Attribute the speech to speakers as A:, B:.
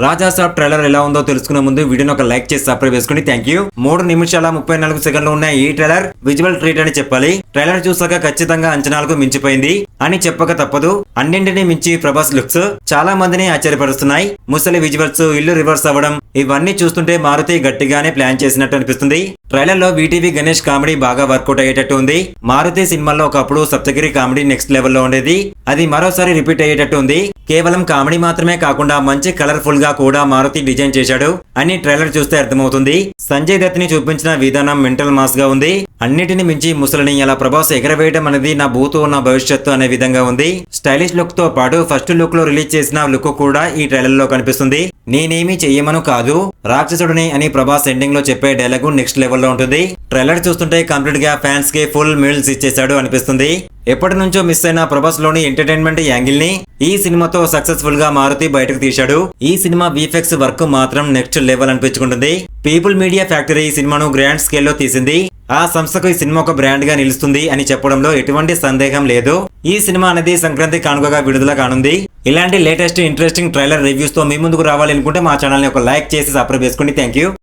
A: రాజా సాబ్ trailer ఎలా ఉందో తెలుసుకునే ముందు వీడియోని ఒక లైక్ చేసి సబ్స్క్రైబ్ చేసుకోండి. Thank you. 3 నిమిషాల 34 సెకండ్లు ఉన్న ఈ ట్రైలర్ విజువల్ ట్రీట్ అని చెప్పాలి. ట్రైలర్ చూసాక ఖచ్చితంగా అంచనాలకు మించిపోయింది అని చెప్పక తప్పదు. అన్నింటినీ మించి ప్రభాస్ లుక్స్ చాలా మందిని ఆశ్చర్యపరుస్తున్నాయి. ముసలి విజువల్స్, ఇల్లు రివర్స్ అవ్వడం ఇవన్నీ చూస్తుంటే మారుతి గట్టిగానే ప్లాన్ చేసినట్టు అనిపిస్తుంది. ట్రైలర్ లో వీటీవీ గణేష్ కామెడీ బాగా వర్కౌట్ అయ్యేటట్టు ఉంది. మారుతి సినిమాల్లో ఒకప్పుడు సప్తగిరి కామెడీ నెక్స్ట్ లెవెల్లో ఉండేది. అది మరోసారి రిపీట్ అయ్యేటట్టు ఉంది. కేవలం కామెడీ మాత్రమే కాకుండా మంచి కలర్ఫుల్ గా కూడా మారుతి డిజైన్ చేశాడు అని ట్రైలర్ చూస్తే అర్థమవుతుంది. సంజయ్ దత్ ని చూపించిన విధానం మెంటల్ మాస్ గా ఉంది. అన్నిటిని మించి ముసలిని అలా ప్రభాస్ ఎగరవేయడం అనేది నా భూతో ఉన్న భవిష్యత్తు అనే విధంగా ఉంది. స్టైలిష్ లుక్ తో పాటు ఫస్ట్ లుక్ లో రిలీజ్ చేసిన లుక్ కూడా ఈ ట్రైలర్ లో కనిపిస్తుంది. నేనేమి చెయ్యమను కాదు రాక్షసుడిని అని ప్రభాస్ ఎండింగ్ లో చెప్పే డైలాగ్ నెక్స్ట్ లెవెల్ లో ఉంటుంది. ట్రైలర్ చూస్తుంటే కంప్లీట్ గా ఫ్యాన్స్ కి ఫుల్ మీల్స్ ఇచ్చేశాడు అనిపిస్తుంది. ఎప్పటి నుంచో మిస్ అయిన ప్రభాస్ లోని ఎంటర్టైన్మెంట్ యాంగిల్ ని ఈ సినిమాతో సక్సెస్ఫుల్ గా మారుతి బయటకు తీశాడు. ఈ సినిమా విఎఫ్ఎక్స్ వర్క్ మాత్రం నెక్స్ట్ లెవెల్ అనిపించుకుంటుంది. పీపుల్ మీడియా ఫ్యాక్టరీ ఈ సినిమాను గ్రాండ్ స్కేల్ లో తీసింది. ఆ సంస్థకు ఈ సినిమా ఒక బ్రాండ్ గా నిలుస్తుంది అని చెప్పడంలో ఎటువంటి సందేహం లేదు. ఈ సినిమా అనేది సంక్రాంతి కానుకగా విడుదల కానుంది. ఇలాంటి లేటెస్ట్ ఇంట్రెస్టింగ్ ట్రైలర్ రివ్యూస్ తో మీ ముందుకు రావాలనుకుంటే మా ఛానల్ ని ఒక లైక్ చేసి సబ్స్క్రైబ్ చేసుకోండి. Thank you.